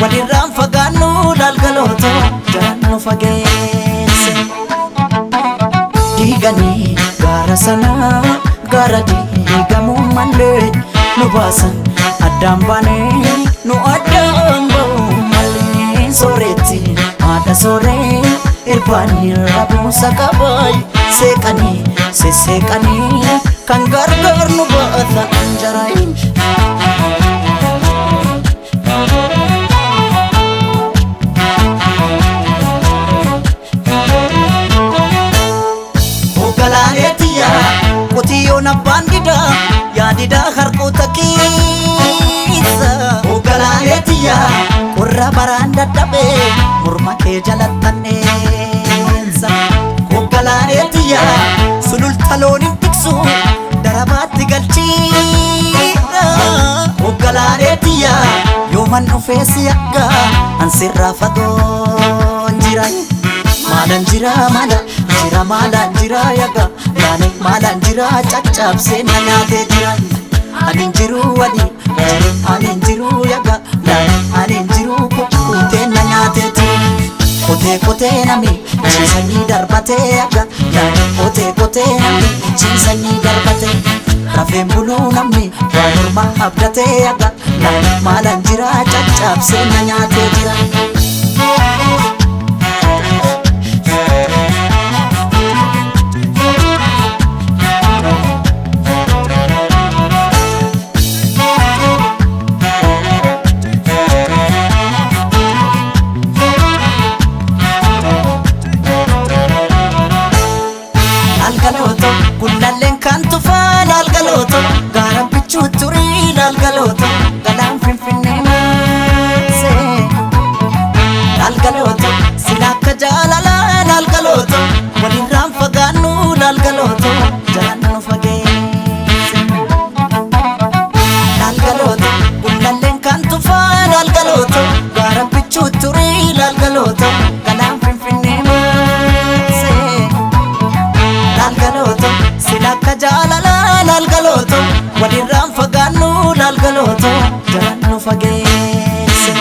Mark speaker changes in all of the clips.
Speaker 1: walirraan fagaannu lalgalooto jalaan nu fageesse. Diiganii gaara sanaa gaara diigamuu malee nu baasan addaan baanee nu addaan ba'uu malee. Sooretti haadha sooree irbaanii rabuusa qabaay seeqanii sesseeqanii kan gargaar nu baata anjaraayin. Qotiyyoon abbaan didaa yaadidaa harkoota keessa. Ogalaaleetiyaa qorra baraan dadhabee morma kee jalattanneessa. Ogalaaleetiyaa sululta looniin tiksu darabaatti galchiidha. Ogalaaleetiyaa yooman dhufee si akka ansirraa fagoon jira. Maalan jira maalan jira yaga yaani maalan jira caccabsee na nyaatee jira. Anin jiru anin jiru yaga anin jiru kukkutee na nyaatee jira. Kotee nami ciisanii darbatee yaga kotee nami ciisanii darbatee. Rafeen buluu namni waan morma abdatee yaga maalan jira caccabsee na nyaatee jira. Gullalleen kan tufaa lalgalooto gaara bichuu turii lalgalooto galaan finfinnee maasee lalgalooto sila akka jaalalaa lalgalooto walirraan fagaannu lalgalooto jalaan nu fageesse. Lalgalooto gullalleen kan tufaa lalgalooto gaara bichuu turii lalgalooto galaan finfinnee maasee lalgalooto silakka jaalala lalgalooto walirraan fagaannu lalgalooto jalaan nu fageesse.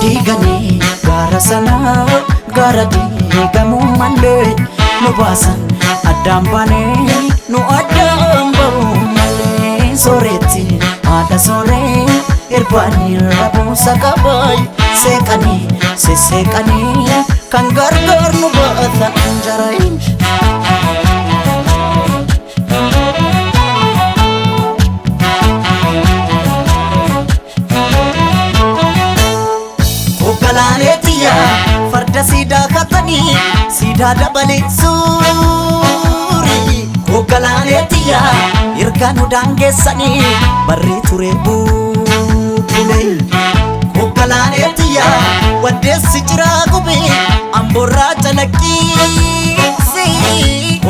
Speaker 1: Diiganii gaara sanaa gaara diigamuu malee nu baasan addaan baanee nu addaan ba'uu malee. Sooretti haadha sooree irbaanii rabuusa qabaay seeqanii sesseeqanii kan gargaar nu baata anjaraayin. Ogalaaleetiyaa farda siidaa katanii siidaa dabalee suurii. Ogalaaleetiyaa erga nu daangeessanii barrii turee buubulee. Ogalaaleetiyaa waddeessi jiraa gubee amboorraa calaqqiisi.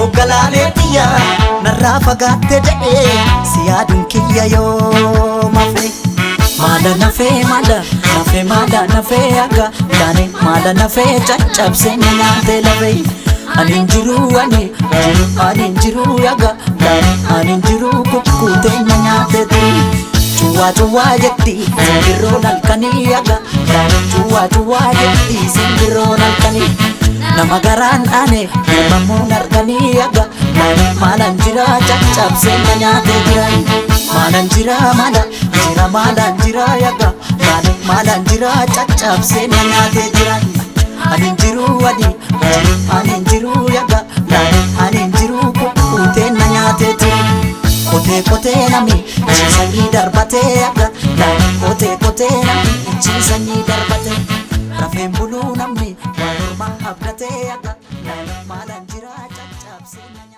Speaker 1: Ogalaaleetiyaa narraa fagaatte jedhee si yaaduun kiyya yoo mafe. Maala nafee akka yaani maala nafee caccabsee na nyaatee lafee. Anin jiru yaga anin jiru kukkutee na nyaatee ture. Cuwaa jetti simbirroon halkanii yaga cuwaa jetti simbirroon halkanii. Nama garaan dhaane ilmamuun arganii yaga maalan jira caccabsee na nyaatee jira. Maalan jira yaga maalan jira caccabsee na nyaatee jira. Anin jiru yaga anin jiru kukkutee na nyaatee jira. Kotee nami ciisanii darbatee yaga kotee nami ciisanii darbatee. Rafeen buluu namni waan morma abdatee yaga maalan jira caccabsee na nyaatee jira.